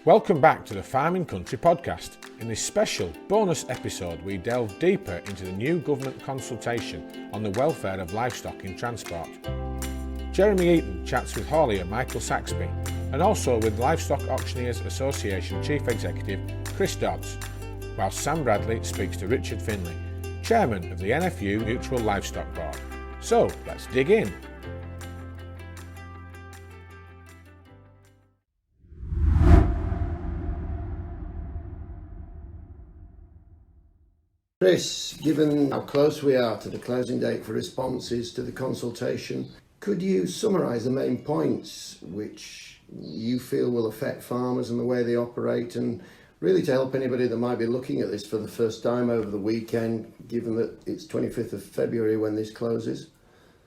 Welcome back to the Farming Country podcast. In this special bonus episode, we delve deeper into the new government consultation on the welfare of livestock in transport. Jeremy Eaton chats with haulier Michael Saxby and also with Livestock Auctioneers Association Chief Executive Chris Dodds, while Sam Bradley speaks to Richard Findlay, Chairman of the NFU Mutual Livestock Board. So, let's dig in. Chris, given how close we are to the closing date for responses to the consultation, could you summarise the main points which you feel will affect farmers and the way they operate, and really to help anybody that might be looking at this for the first time over the weekend, given that it's 25th of February when this closes?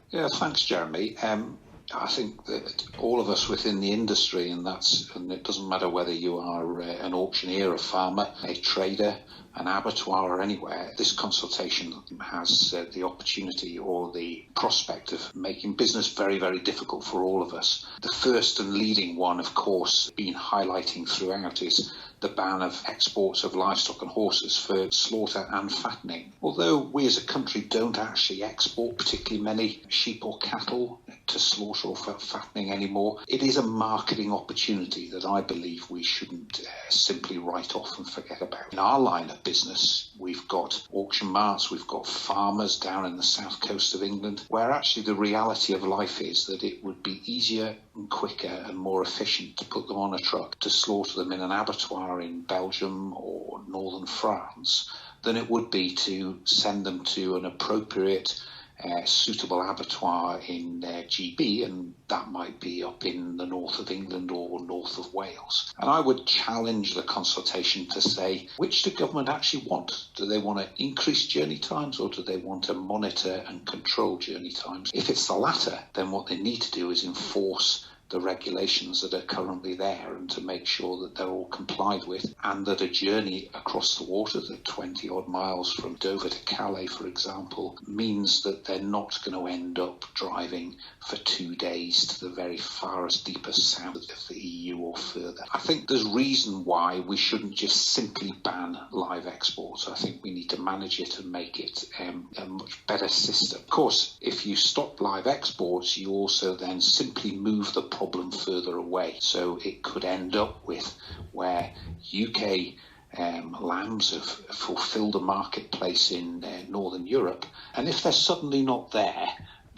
Yeah, thanks, Jeremy. I think that all of us within the industry, and it doesn't matter whether you are an auctioneer, a farmer, a trader, an abattoir or anywhere, this consultation has the opportunity or the prospect of making business very, very difficult for all of us. The first and leading one, of course, been highlighting throughout is the ban of exports of livestock and horses for slaughter and fattening. Although we as a country don't actually export particularly many sheep or cattle to slaughter or for fattening anymore, it is a marketing opportunity that I believe we shouldn't simply write off and forget about. In our line of business, we've got auction marts, we've got farmers down in the south coast of England, where actually the reality of life is that it would be easier and quicker and more efficient to put them on a truck to slaughter them in an abattoir in Belgium or northern France than it would be to send them to an appropriate suitable abattoir in GB, and that might be up in the north of England or north of Wales. And I would challenge the consultation to say, which do government actually want? Do they want to increase journey times, or do they want to monitor and control journey times? If it's the latter, then what they need to do is enforce the regulations that are currently there and to make sure that they're all complied with, and that a journey across the water, the 20 odd miles from Dover to Calais, for example, means that they're not going to end up driving for 2 days to the very farthest, deepest south of the EU or further. I think there's reason why we shouldn't just simply ban live exports. I think we need to manage it and make it a much better system. Of course, if you stop live exports, you also then simply move the problem further away. So it could end up with where UK lambs have fulfilled a marketplace in Northern Europe, and if they're suddenly not there,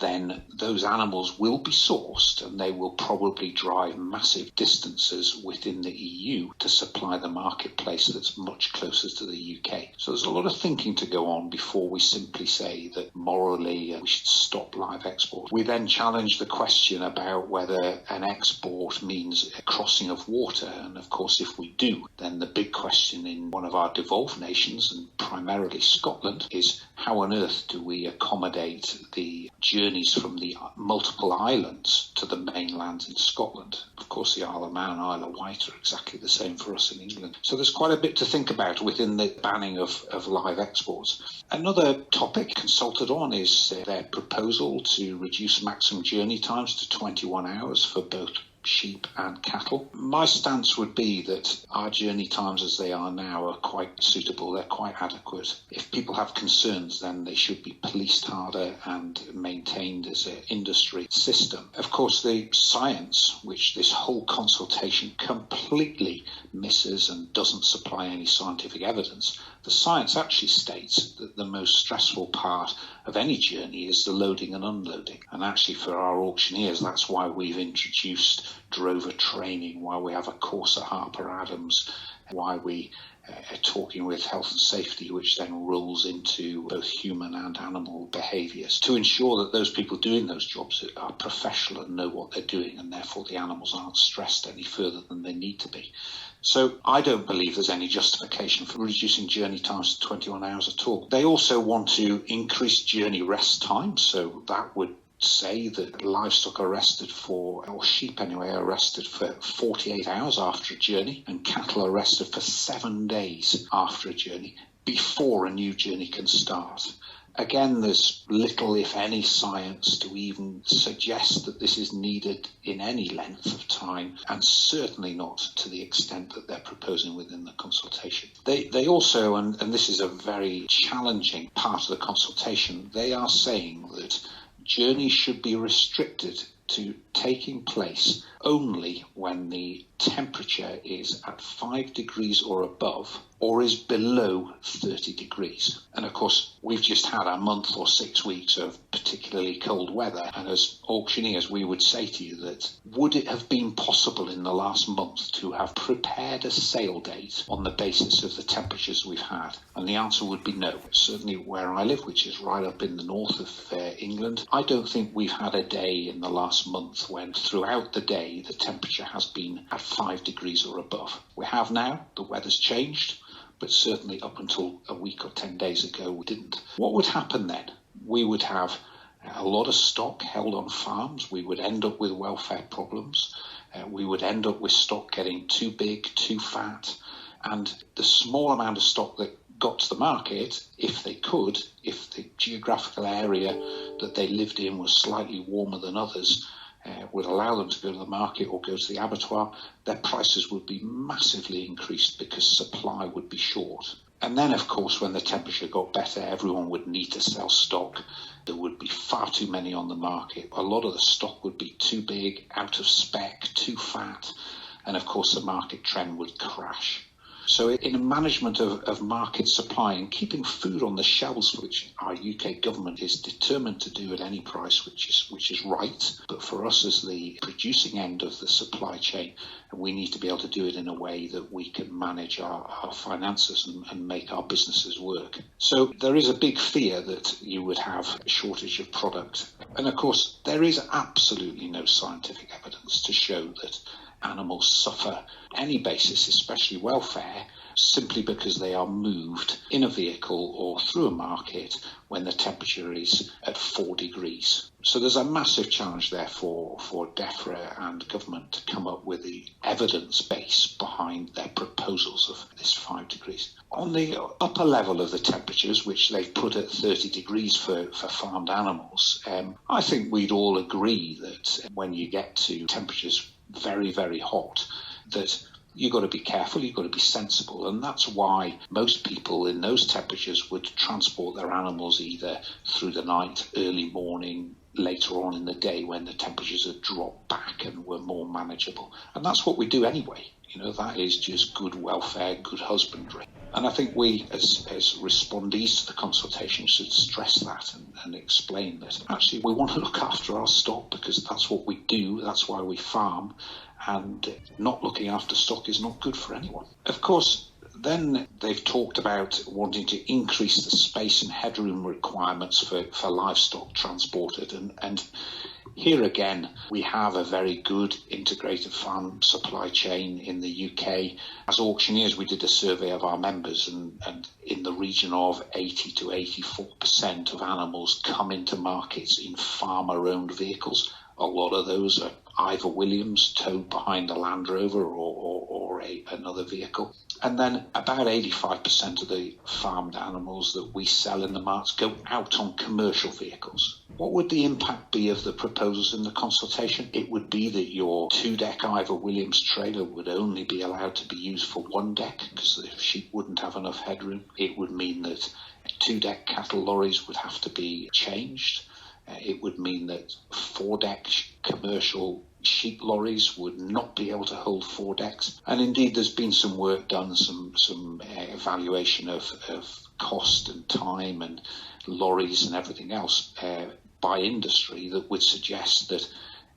then those animals will be sourced and they will probably drive massive distances within the EU to supply the marketplace that's much closer to the UK. So there's a lot of thinking to go on before we simply say that morally we should stop live exports. We then challenge the question about whether an export means a crossing of water, and of course if we do, then the big question in one of our devolved nations, and primarily Scotland, is how on earth do we accommodate the journeys from the multiple islands to the mainland in Scotland? Of course, the Isle of Man and Isle of Wight are exactly the same for us in England. So there's quite a bit to think about within the banning of live exports. Another topic consulted on is their proposal to reduce maximum journey times to 21 hours for both sheep and cattle. My stance would be that our journey times as they are now are quite suitable, they're quite adequate. If people have concerns, then they should be policed harder and maintained as an industry system. Of course, the science, which this whole consultation completely misses and doesn't supply any scientific evidence, the science actually states that the most stressful part of any journey is the loading and unloading. And actually for our auctioneers, that's why we've introduced drover training, why we have a course at Harper Adams, why we are talking with health and safety, which then rolls into both human and animal behaviours, to ensure that those people doing those jobs are professional and know what they're doing, and therefore the animals aren't stressed any further than they need to be. So I don't believe there's any justification for reducing journey times to 21 hours at all. They also want to increase journey rest time, so that would say that livestock are arrested for, or sheep anyway, are arrested for 48 hours after a journey, and cattle are arrested for 7 days after a journey before a new journey can start. Again, there's little, if any, science to even suggest that this is needed in any length of time, and certainly not to the extent that they're proposing within the consultation. They also, and this is a very challenging part of the consultation, they are saying that journeys should be restricted to taking place only when the temperature is at 5 degrees or above, or is below 30 degrees. And of course, we've just had a month or 6 weeks of particularly cold weather. And as auctioneers, we would say to you that would it have been possible in the last month to have prepared a sale date on the basis of the temperatures we've had? And the answer would be no. Certainly where I live, which is right up in the north of England, I don't think we've had a day in the last month when throughout the day the temperature has been at 5 degrees or above. We have now, the weather's changed, but certainly up until a week or 10 days ago we didn't. What would happen then? We would have a lot of stock held on farms. We would end up with welfare problems. We would end up with stock getting too big, too fat, and the small amount of stock that got to the market, if they could, if the geographical area that they lived in was slightly warmer than others, would allow them to go to the market or go to the abattoir, their prices would be massively increased because supply would be short. And then, of course, when the temperature got better, everyone would need to sell stock. There would be far too many on the market. A lot of the stock would be too big, out of spec, too fat, and of course the market trend would crash. So in a management of market supply and keeping food on the shelves, which our UK government is determined to do at any price, which is right, but for us as the producing end of the supply chain, we need to be able to do it in a way that we can manage our finances and make our businesses work. So there is a big fear that you would have a shortage of product. And of course, there is absolutely no scientific evidence to show that animals suffer any basis, especially welfare, simply because they are moved in a vehicle or through a market when the temperature is at 4 degrees. So there's a massive challenge there for DEFRA and government to come up with the evidence base behind their proposals of this 5 degrees. On the upper level of the temperatures, which they've put at 30 degrees for farmed animals, I think we'd all agree that when you get to temperatures very, very hot, that you've got to be careful, you've got to be sensible. And that's why most people in those temperatures would transport their animals either through the night, early morning, later on in the day when the temperatures had dropped back and were more manageable. And that's what we do anyway. You know, that is just good welfare, good husbandry. And I think we, as respondees to the consultation, should stress that and explain that actually we want to look after our stock because that's what we do, that's why we farm, and not looking after stock is not good for anyone. Of course, then they've talked about wanting to increase the space and headroom requirements for livestock transported. And here again, we have a very good integrated farm supply chain in the UK. As auctioneers, we did a survey of our members, and in the region of 80 to 84% of animals come into markets in farmer-owned vehicles. A lot of those are either Williams towed behind a Land Rover or another vehicle. And then about 85% of the farmed animals that we sell in the marts go out on commercial vehicles. What would the impact be of the proposals in the consultation? It would be that your 2-deck Ivor Williams trailer would only be allowed to be used for 1 deck because the sheep wouldn't have enough headroom. It would mean that 2-deck cattle lorries would have to be changed. It would mean that 4-deck commercial sheep lorries would not be able to hold 4 decks. And indeed, there's been some work done, some evaluation of cost and time and lorries and everything else by industry that would suggest that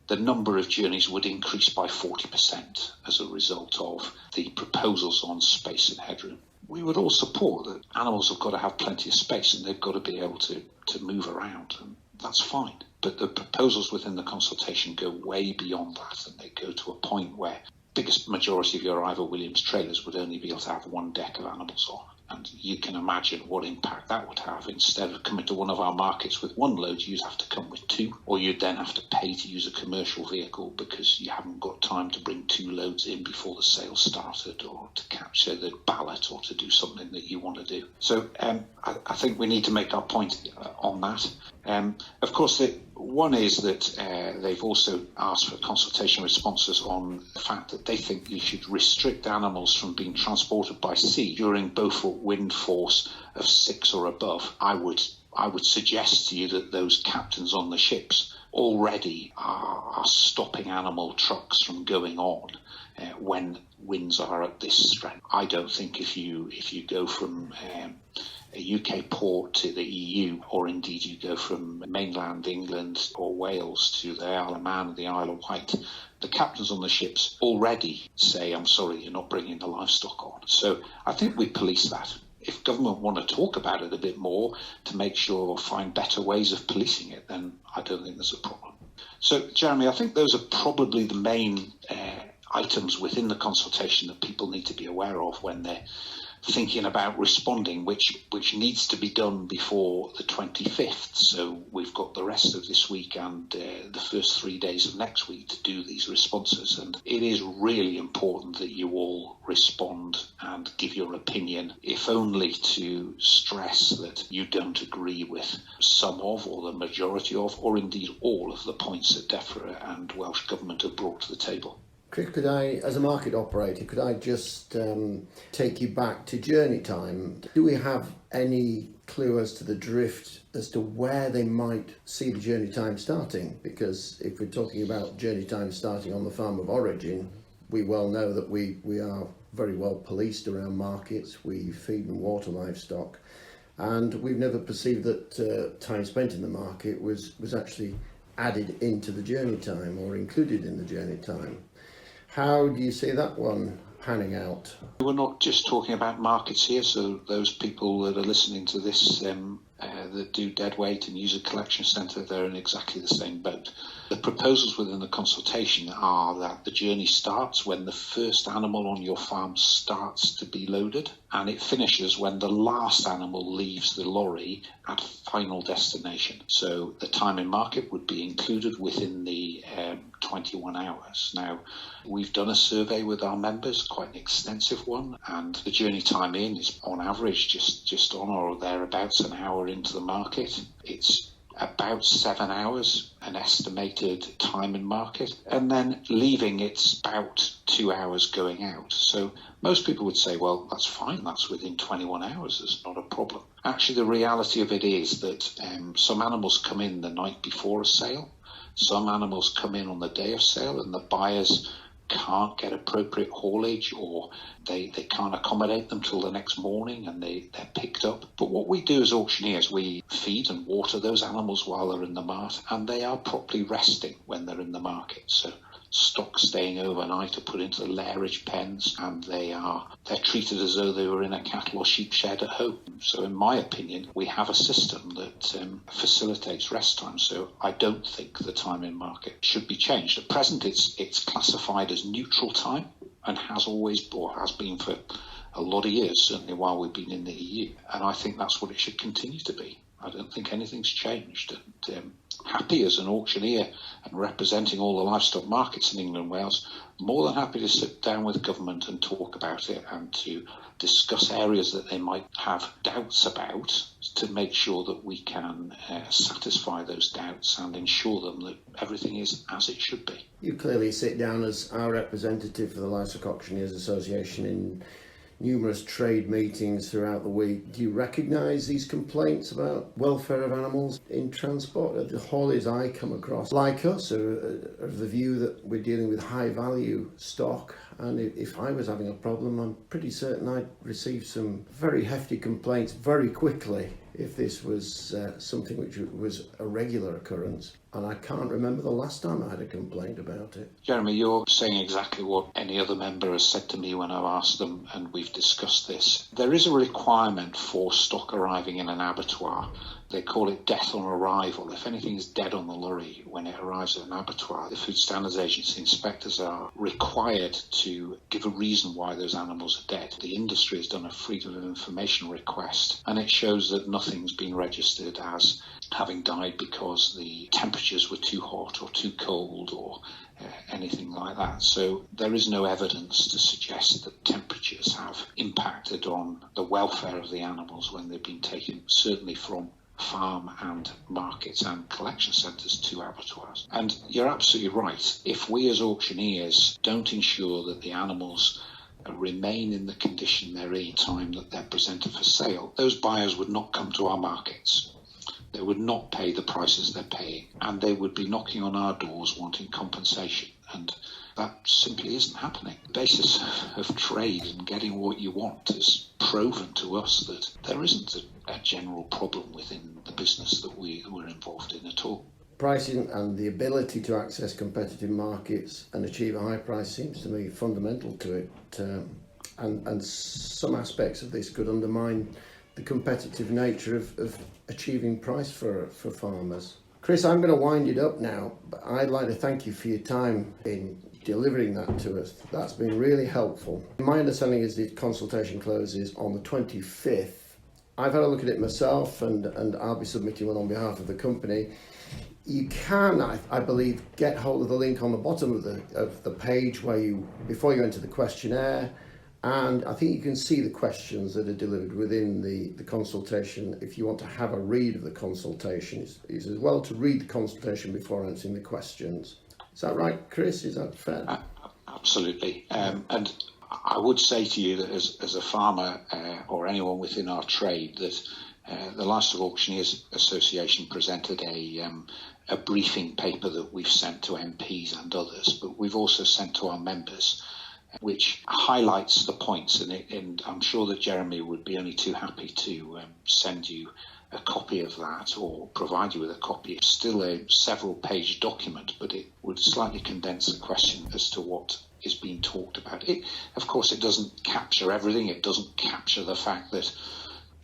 the number of journeys would increase by 40% as a result of the proposals on space and headroom. We would all support that animals have got to have plenty of space and they've got to be able to move around, and that's fine. But the proposals within the consultation go way beyond that, and they go to a point where biggest majority of your Ivor Williams trailers would only be able to have one deck of animals on. And you can imagine what impact that would have. Instead of coming to one of our markets with one load, you'd have to come with two, or you'd then have to pay to use a commercial vehicle because you haven't got time to bring two loads in before the sale started, or to capture the ballot, or to do something that you want to do. So I think we need to make our point on that. Of course, one is that they've also asked for consultation responses on the fact that they think you should restrict animals from being transported by sea during Beaufort wind force of 6 or above. I would suggest to you that those captains on the ships already are stopping animal trucks from going on when winds are at this strength. I don't think if you go from a UK port to the EU, or indeed you go from mainland England or Wales to the Isle of Man and the Isle of Wight, the captains on the ships already say, I'm sorry, you're not bringing the livestock on. So I think we police that. If government want to talk about it a bit more to make sure or find better ways of policing it, then I don't think there's a problem. So, Jeremy, I think those are probably the main items within the consultation that people need to be aware of when they're thinking about responding, which needs to be done before the 25th. So we've got the rest of this week and the first 3 days of next week to do these responses. And it is really important that you all respond and give your opinion, if only to stress that you don't agree with some of, or the majority of, or indeed all of the points that DEFRA and Welsh Government have brought to the table. Chris, could I, as a market operator, could I just take you back to journey time? Do we have any clue as to the drift as to where they might see the journey time starting? Because if we're talking about journey time starting on the farm of origin, we well know that we are very well policed around markets. We feed and water livestock, and we've never perceived that time spent in the market was actually added into the journey time or included in the journey time. How do you see that one panning out? We're not just talking about markets here, so those people that are listening to this that do dead weight and use a collection centre, they're in exactly the same boat. The proposals within the consultation are that the journey starts when the first animal on your farm starts to be loaded, and it finishes when the last animal leaves the lorry at final destination. So the time in market would be included within the 21 hours. Now, we've done a survey with our members, quite an extensive one, and the journey time in is on average just on or thereabouts an hour into the market. It's about 7 hours, an estimated time in market, and then leaving it's about 2 hours going out. So most people would say, well, that's fine, that's within 21 hours, it's not a problem. Actually, the reality of it is that some animals come in the night before a sale, some animals come in on the day of sale, and the buyers can't get appropriate haulage, or they can't accommodate them till the next morning, and they're picked up. But what we do as auctioneers, we feed and water those animals while they're in the mart, and they are properly resting when they're in the market. So stock staying overnight are put into the lairage pens, and they're treated as though they were in a cattle or sheep shed at home. So in my opinion, we have a system that facilitates rest time. So I don't think the time in market should be changed. At present, it's classified as neutral time, and has been for a lot of years, certainly while we've been in the EU. And I think that's what it should continue to be. I don't think anything's changed. And happy as an auctioneer and representing all the livestock markets in England and Wales, more than happy to sit down with government and talk about it, and to discuss areas that they might have doubts about, to make sure that we can satisfy those doubts and ensure them that everything is as it should be. You clearly sit down as our representative for the Livestock Auctioneers Association in numerous trade meetings throughout the week. Do you recognise these complaints about welfare of animals in transport? The hauliers I come across, like us, are of the view that we're dealing with high value stock, and if I was having a problem, I'm pretty certain I'd receive some very hefty complaints very quickly if this was something which was a regular occurrence. And I can't remember the last time I had a complaint about it. Jeremy, you're saying exactly what any other member has said to me when I've asked them, and we've discussed this. There is a requirement for stock arriving in an abattoir They call it death on arrival. If anything is dead on the lorry when it arrives at an abattoir, the Food Standards Agency inspectors are required to give a reason why those animals are dead. The industry has done a Freedom of Information request, and it shows that nothing's been registered as having died because the temperatures were too hot or too cold or anything like that. So there is no evidence to suggest that temperatures have impacted on the welfare of the animals when they've been taken, certainly from farm and markets and collection centres to abattoirs. And you're absolutely right. If we as auctioneers don't ensure that the animals remain in the condition they're in at the time that they're presented for sale, those buyers would not come to our markets. They would not pay the prices they're paying, and they would be knocking on our doors wanting compensation. And that simply isn't happening. The basis of trade and getting what you want has proven to us that there isn't a general problem within the business that we're involved in at all. Pricing and the ability to access competitive markets and achieve a high price seems to me fundamental to it. And some aspects of this could undermine the competitive nature of achieving price for farmers. Chris, I'm going to wind it up now, but I'd like to thank you for your time in delivering that to us. That's been really helpful. My understanding is the consultation closes on the 25th. I've had a look at it myself, and I'll be submitting one on behalf of the company. You can, I believe, get hold of the link on the bottom of the page before you enter the questionnaire. And I think you can see the questions that are delivered within the consultation. If you want to have a read of the consultation, it's as well to read the consultation before answering the questions. Is that right, Chris? Is that fair? Absolutely. And I would say to you that as a farmer or anyone within our trade, that the Livestock Auctioneers Association presented a briefing paper that we've sent to MPs and others, but we've also sent to our members, which highlights the points, and I'm sure that Jeremy would be only too happy to send you a copy of that or provide you with a copy. It's still a several-page document, but it would slightly condense the question as to what is being talked about. Of course, it doesn't capture everything. It doesn't capture the fact that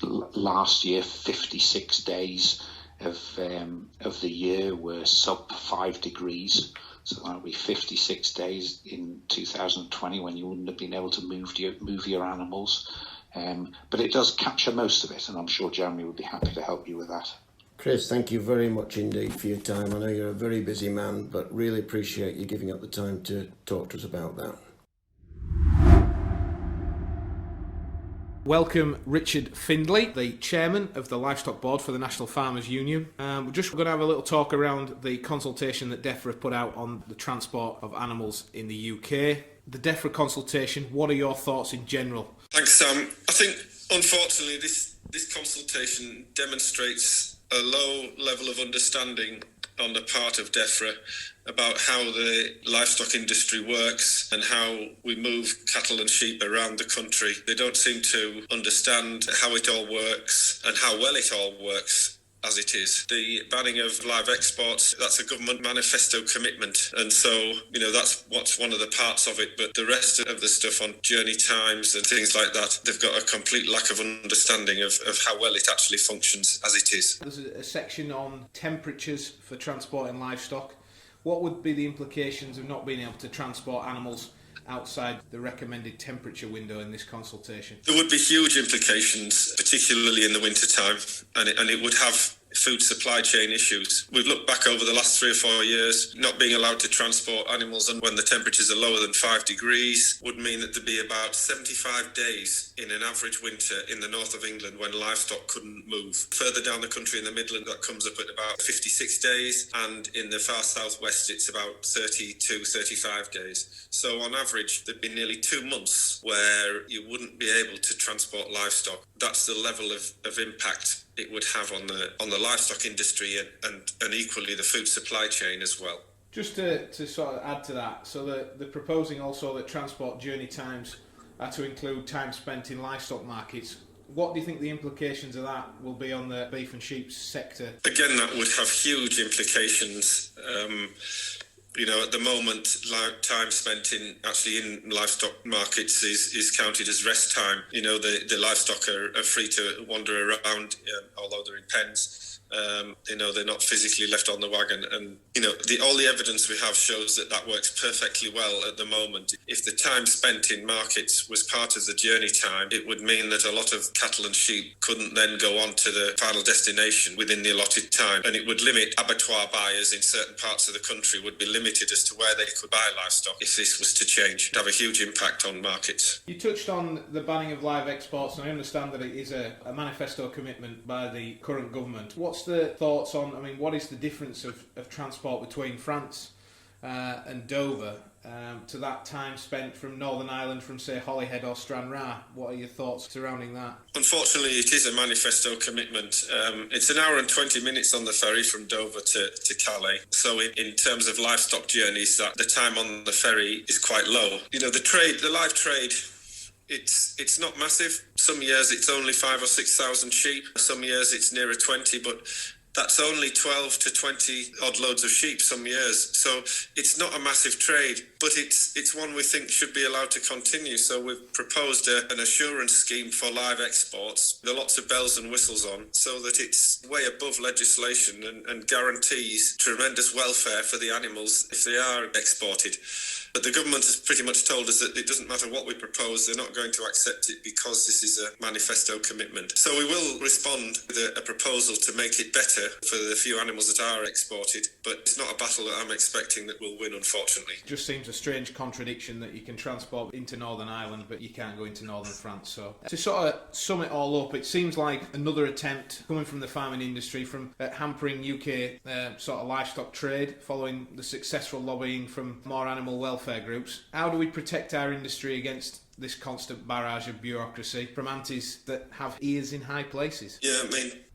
last year 56 days of the year were sub 5 degrees. So that would be 56 days in 2020 when you wouldn't have been able to move your animals. But it does capture most of it, and I'm sure Jeremy would be happy to help you with that. Chris, thank you very much indeed for your time. I know you're a very busy man, but really appreciate you giving up the time to talk to us about that. Welcome Richard Findlay, the Chairman of the Livestock Board for the National Farmers Union. We're just going to have a little talk around the consultation that DEFRA put out on the transport of animals in the UK. The DEFRA consultation, what are your thoughts in general? Thanks, Sam. I think, unfortunately, this consultation demonstrates a low level of understanding on the part of DEFRA about how the livestock industry works and how we move cattle and sheep around the country. They don't seem to understand how it all works and how well it all works as it is. The banning of live exports, that's a government manifesto commitment, and so that's what's one of the parts of it, but the rest of the stuff on journey times and things like that, they've got a complete lack of understanding of how well it actually functions as it is. There's a section on temperatures for transporting livestock. What would be the implications of not being able to transport animals outside the recommended temperature window in this consultation? There would be huge implications, particularly in the winter time, and it would have food supply chain issues. We've looked back over the last 3 or 4 years, not being allowed to transport animals and when the temperatures are lower than 5 degrees would mean that there'd be about 75 days in an average winter in the north of England when livestock couldn't move. Further down the country in the Midlands, that comes up at about 56 days, and in the far southwest it's about 32, 35 days. So on average there'd be nearly 2 months where you wouldn't be able to transport livestock. That's the level of impact it would have on the livestock industry and equally the food supply chain as well. Just to sort of add to that, so they're proposing also that transport journey times are to include time spent in livestock markets. What do you think the implications of that will be on the beef and sheep sector? Again, that would have huge implications. At the moment, time spent in livestock markets is counted as rest time. The livestock are free to wander around, although they're in pens. They're not physically left on the wagon. And, all the evidence we have shows that works perfectly well at the moment. If the time spent in markets was part of the journey time, it would mean that a lot of cattle and sheep couldn't then go on to the final destination within the allotted time. And it would limit abattoir buyers in certain parts of the country, would be limited as to where they could buy livestock if this was to change. It would have a huge impact on markets. You touched on the banning of live exports, and I understand that it is a manifesto commitment by the current government. What's the thoughts on, what is the difference of transport between France and Dover to that time spent from Northern Ireland, from say Holyhead or Stranraer? What are your thoughts surrounding that? Unfortunately, it is a manifesto commitment. It's an hour and 20 minutes on the ferry from Dover to Calais. So in terms of livestock journeys, the time on the ferry is quite low. The live trade, it's not massive. Some years it's only 5,000 or 6,000 sheep. Some years it's nearer 20, but that's only 12 to 20 odd loads of sheep some years. So it's not a massive trade, but it's one we think should be allowed to continue. So we've proposed an assurance scheme for live exports. There are lots of bells and whistles on, so that it's way above legislation and guarantees tremendous welfare for the animals if they are exported. But the government has pretty much told us that it doesn't matter what we propose, they're not going to accept it because this is a manifesto commitment. So we will respond with a proposal to make it better for the few animals that are exported, but it's not a battle that I'm expecting that we'll win, unfortunately. It just seems a strange contradiction that you can transport into Northern Ireland, but you can't go into Northern France. So to sort of sum it all up, it seems like another attempt coming from the farming industry from hampering UK sort of livestock trade following the successful lobbying from more animal welfare groups. How do we protect our industry against this constant barrage of bureaucracy from aunties that have ears in high places? Yeah,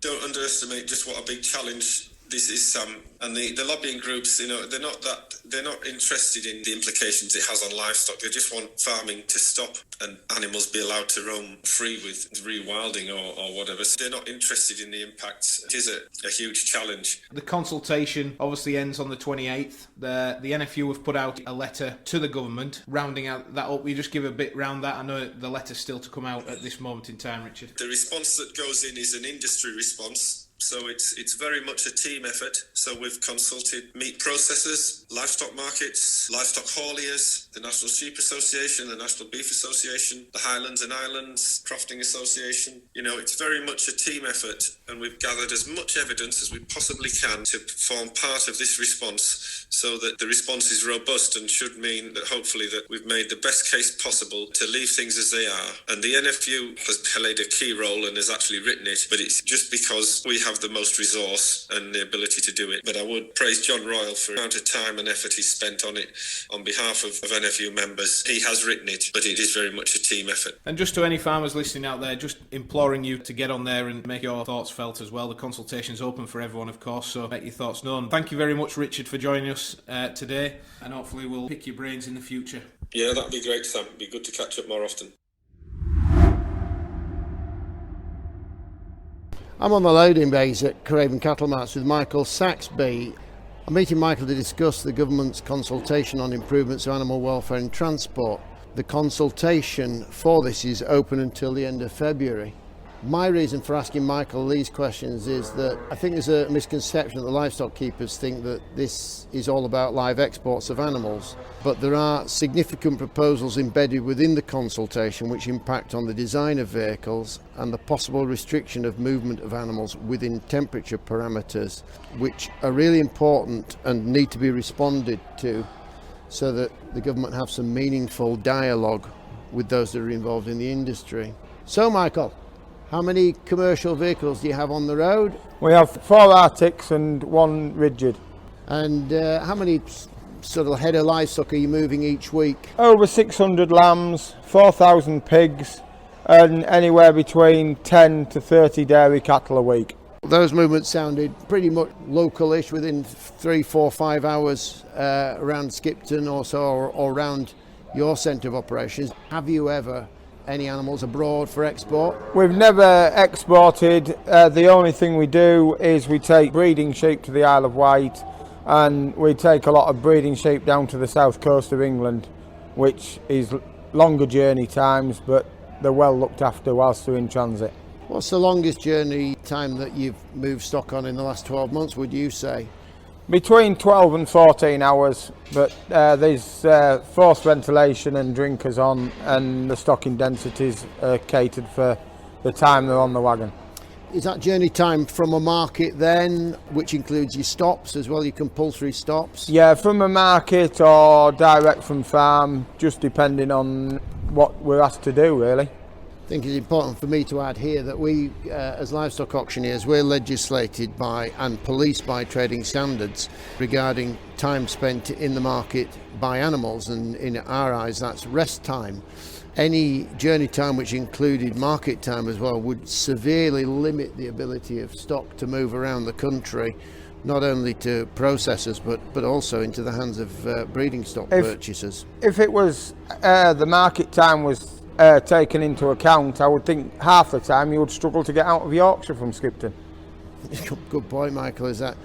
don't underestimate just what a big challenge this is, Sam. And the lobbying groups, they're not interested in the implications it has on livestock. They just want farming to stop and animals be allowed to roam free with rewilding or whatever. So they're not interested in the impacts. It is a huge challenge. The consultation obviously ends on the 28th. The NFU have put out a letter to the government, rounding out that up. We just give a bit round that. I know the letter's still to come out at this moment in time, Richard. The response that goes in is an industry response. So it's very much a team effort. So we've consulted meat processors, livestock markets, livestock hauliers, the National Sheep Association, the National Beef Association, the Highlands and Islands Crofting Association. It's very much a team effort, and we've gathered as much evidence as we possibly can to form part of this response, so that the response is robust and should mean that hopefully that we've made the best case possible to leave things as they are. And the NFU has played a key role and has actually written it, but it's just because we have the most resource and the ability to do it. But I would praise John Royal for the amount of time and effort he's spent on it on behalf of NFU members. He has written it, but it is very much a team effort. And just to any farmers listening out there, just imploring you to get on there and make your thoughts felt as well. The consultation's open for everyone, of course, so make your thoughts known. Thank you very much, Richard, for joining us today, and hopefully we'll pick your brains in the future. Yeah, that'd be great, Sam. It'd be good to catch up more often. I'm on the loading bays at Craven Cattle Marts with Michael Saxby. I'm meeting Michael to discuss the government's consultation on improvements of animal welfare and transport. The consultation for this is open until the end of February. My reason for asking Michael these questions is that I think there's a misconception that the livestock keepers think that this is all about live exports of animals, but there are significant proposals embedded within the consultation which impact on the design of vehicles and the possible restriction of movement of animals within temperature parameters, which are really important and need to be responded to so that the government have some meaningful dialogue with those that are involved in the industry. So Michael, how many commercial vehicles do you have on the road? We have 4 Arctics and 1 Rigid. And how many sort of head of livestock are you moving each week? Over 600 lambs, 4,000 pigs, and anywhere between 10 to 30 dairy cattle a week. Those movements sounded pretty much local-ish, within 3, 4, 5 hours around Skipton or so, or around your centre of operations. Have you ever any animals abroad for export? We've never exported. The only thing we do is we take breeding sheep to the Isle of Wight, and we take a lot of breeding sheep down to the south coast of England, which is longer journey times, but they're well looked after whilst they're in transit. What's the longest journey time that you've moved stock on in the last 12 months, would you say? Between 12 and 14 hours, but there's forced ventilation and drinkers on, and the stocking densities are catered for the time they're on the wagon. Is that journey time from a market then, which includes your stops as well, your compulsory stops? Yeah, from a market or direct from farm, just depending on what we're asked to do, really. I think it's important for me to add here that we, as livestock auctioneers, we're legislated by and policed by trading standards regarding time spent in the market by animals, and in our eyes that's rest time. Any journey time which included market time as well would severely limit the ability of stock to move around the country, not only to processors but also into the hands of breeding stock purchasers. If it was the market time was taken into account, I would think half the time you would struggle to get out of Yorkshire from Skipton. Good point, Michael. Is that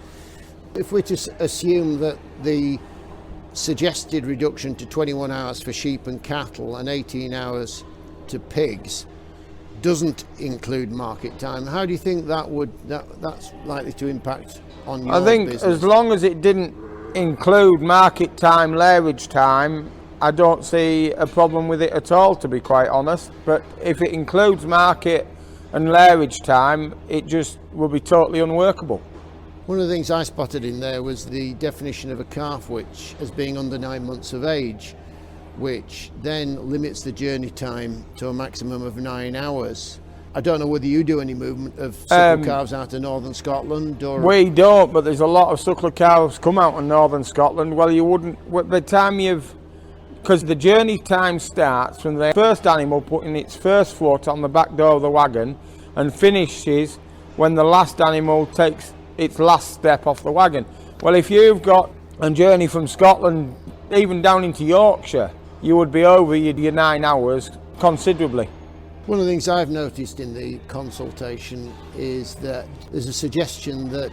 if we're to assume that the suggested reduction to 21 hours for sheep and cattle and 18 hours to pigs doesn't include market time, how do you think that's likely to impact on your business? As long as it didn't include market time, lairage time, I don't see a problem with it at all, to be quite honest. But if it includes market and lairage time, it just will be totally unworkable. One of the things I spotted in there was the definition of a calf which as being under 9 months of age, which then limits the journey time to a maximum of 9 hours. I don't know whether you do any movement of suckle calves out of northern Scotland or... We don't, but there's a lot of suckler calves come out of northern Scotland. Well, you wouldn't, by the time because the journey time starts from the first animal putting its first foot on the back door of the wagon and finishes when the last animal takes its last step off the wagon. Well, if you've got a journey from Scotland even down into Yorkshire, you would be over your 9 hours considerably. One of the things I've noticed in the consultation is that there's a suggestion that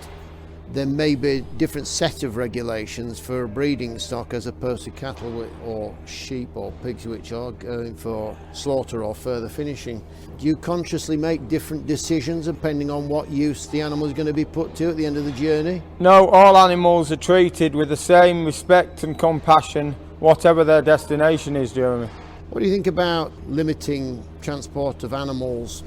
there may be a different set of regulations for breeding stock as opposed to cattle or sheep or pigs which are going for slaughter or further finishing. Do you consciously make different decisions depending on what use the animal is going to be put to at the end of the journey? No, all animals are treated with the same respect and compassion, whatever their destination is, Jeremy. What do you think about limiting transport of animals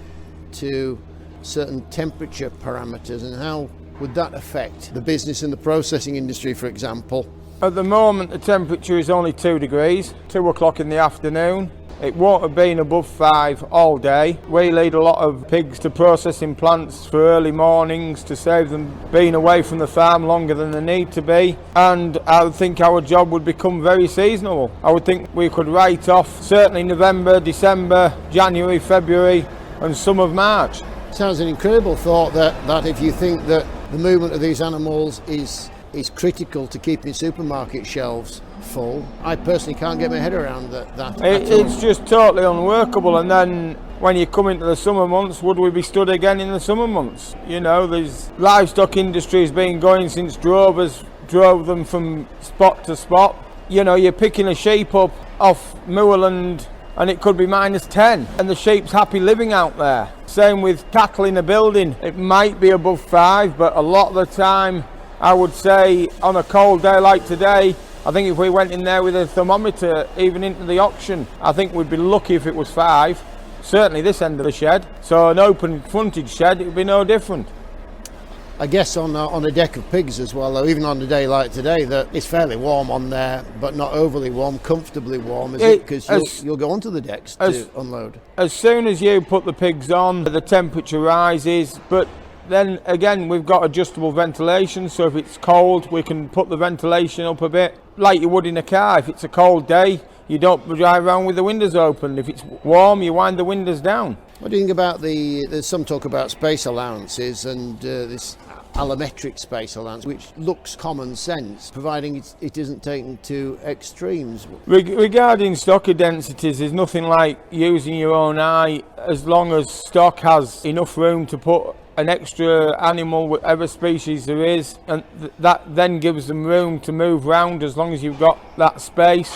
to certain temperature parameters, and how would that affect the business and the processing industry, for example? At the moment the temperature is only 2 degrees, 2 o'clock in the afternoon. It won't have been above 5 all day. We lead a lot of pigs to processing plants for early mornings to save them being away from the farm longer than they need to be. And I would think our job would become very seasonal. I would think we could write off certainly November, December, January, February and some of March. Sounds an incredible thought that if you think that the movement of these animals is critical to keeping supermarket shelves full, I personally can't get my head around that. It's just totally unworkable. And then when you come into the summer months, would we be stood again in the summer months? You know, there's livestock industry has been going since drovers drove them from spot to spot. You know, you're picking a sheep up off moorland and it could be -10 and the sheep's happy living out there. Same with cattle in a building. It might be above 5, but a lot of the time I would say on a cold day like today, I think if we went in there with a thermometer even into the auction, I think we'd be lucky if it was 5. Certainly this end of the shed. So an open frontage shed, it would be no different. I guess on a deck of pigs as well, though, even on a day like today, that it's fairly warm on there, but not overly warm, comfortably warm, is it? Because you'll go onto the decks to unload. As soon as you put the pigs on, the temperature rises, but then again we've got adjustable ventilation, so if it's cold we can put the ventilation up a bit, like you would in a car. If it's a cold day, you don't drive around with the windows open. If it's warm, you wind the windows down. What do you think about there's some talk about space allowances and this allometric space allowance, which looks common sense, providing it isn't taken to extremes? Regarding stocker densities, there's nothing like using your own eye, as long as stock has enough room to put an extra animal, whatever species there is, and that then gives them room to move round as long as you've got that space.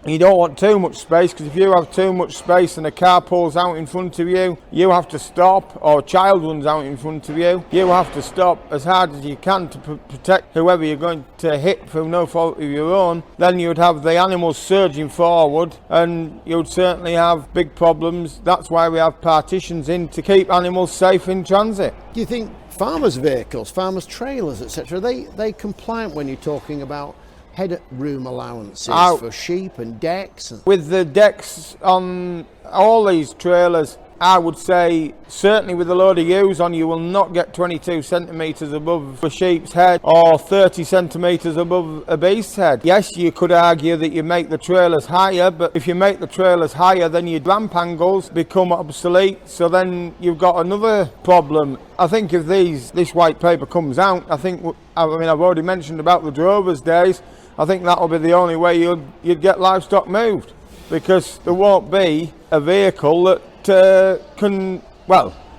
You don't want too much space, because if you have too much space and a car pulls out in front of you, you have to stop, or a child runs out in front of you, you have to stop as hard as you can to protect whoever you're going to hit through no fault of your own. Then you'd have the animals surging forward, and you'd certainly have big problems. That's why we have partitions in, to keep animals safe in transit. Do you think farmers' vehicles, farmers' trailers, etc., they compliant when you're talking about headroom allowances for sheep and decks? With the decks on all these trailers, I would say certainly with a load of ewes on, you will not get 22 centimetres above a sheep's head or 30 centimetres above a beast's head. Yes, you could argue that you make the trailers higher, but if you make the trailers higher, then your ramp angles become obsolete, so then you've got another problem. I think if this white paper comes out, I've already mentioned about the drovers days, I think that'll be the only way you'd get livestock moved, because there won't be a vehicle that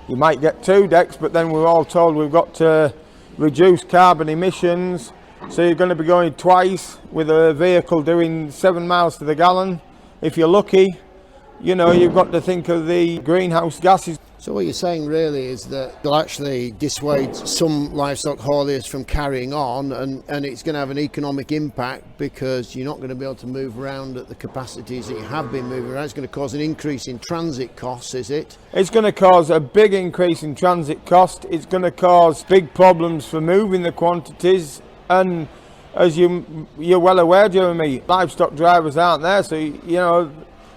you might get 2 decks, but then we're all told we've got to reduce carbon emissions, so you're going to be going twice with a vehicle doing 7 miles to the gallon. If you're lucky, you've got to think of the greenhouse gases. So what you're saying really is that they'll actually dissuade some livestock hauliers from carrying on, and it's going to have an economic impact, because you're not going to be able to move around at the capacities that you have been moving around. It's going to cause an increase in transit costs, is it? It's going to cause a big increase in transit cost. It's going to cause big problems for moving the quantities, and as you're well aware, Jeremy, livestock drivers aren't there, so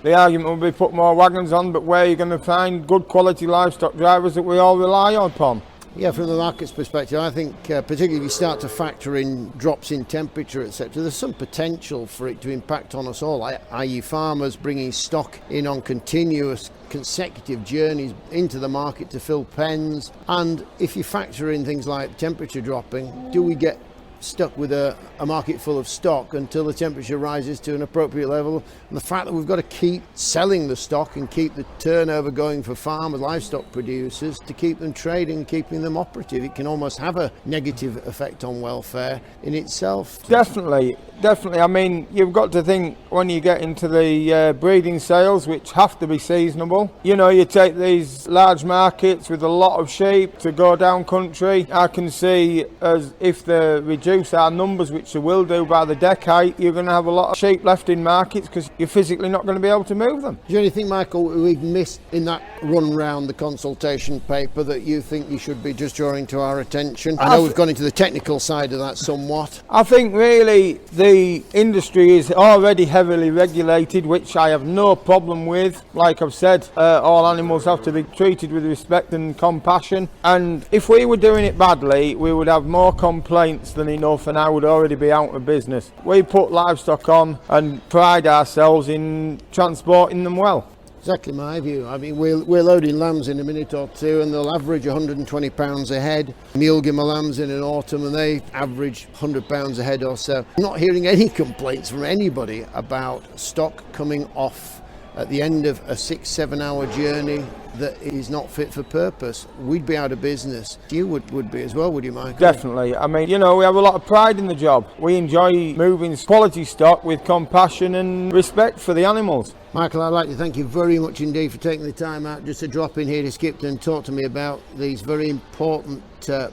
the argument will be put more wagons on, but where are you going to find good quality livestock drivers that we all rely upon? Yeah, from the market's perspective, I think particularly if you start to factor in drops in temperature, etc., there's some potential for it to impact on us all, i.e. farmers bringing stock in on continuous consecutive journeys into the market to fill pens. And if you factor in things like temperature dropping, do we get stuck with a market full of stock until the temperature rises to an appropriate level? And the fact that we've got to keep selling the stock and keep the turnover going for farmers, livestock producers, to keep them trading, keeping them operative, it can almost have a negative effect on welfare in itself. Definitely. I mean, you've got to think when you get into the breeding sales, which have to be seasonable. You take these large markets with a lot of sheep to go down country. I can see, as if they reduce our numbers, which they will do by the decade, you're going to have a lot of sheep left in markets because you're physically not going to be able to move them. Do you think, Michael, we've missed in that run round the consultation paper that you think you should be just drawing to our attention? I know we've gone into the technical side of that somewhat. I think really the industry is already heavily regulated, which I have no problem with. Like I've said, all animals have to be treated with respect and compassion, and if we were doing it badly, we would have more complaints than enough, and I would already be out of business. We put livestock on and pride ourselves in transporting them well. Exactly my view. I mean, we're loading lambs in a minute or two, and they'll average 120 pounds a head. Mulgimmer lambs in autumn, and they average 100 pounds a head or so. I'm not hearing any complaints from anybody about stock coming off at the end of a 6-7 hour journey that is not fit for purpose. We'd be out of business. You would be as well, would you, Michael? Definitely. I mean, we have a lot of pride in the job. We enjoy moving quality stock with compassion and respect for the animals. Michael, I'd like to thank you very much indeed for taking the time out just to drop in here to Skipton and talk to me about these very important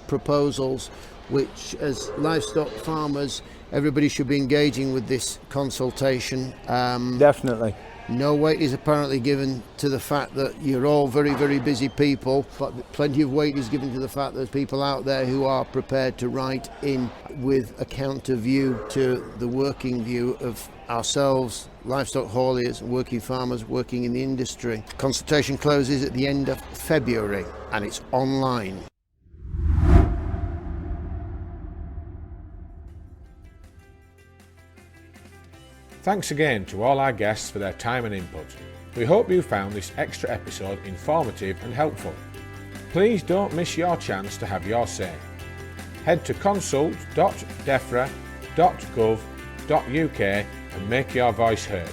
proposals, which, as livestock farmers, everybody should be engaging with this consultation. Definitely. No weight is apparently given to the fact that you're all very, very busy people, but plenty of weight is given to the fact that there's people out there who are prepared to write in with a counter view to the working view of ourselves, livestock hauliers, working farmers working in the industry. Consultation closes at the end of February and it's online. Thanks again to all our guests for their time and input. We hope you found this extra episode informative and helpful. Please don't miss your chance to have your say. Head to consult.defra.gov.uk and make your voice heard.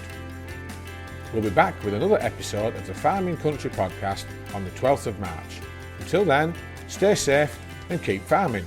We'll be back with another episode of the Farming Country podcast on the 12th of March. Until then, stay safe and keep farming.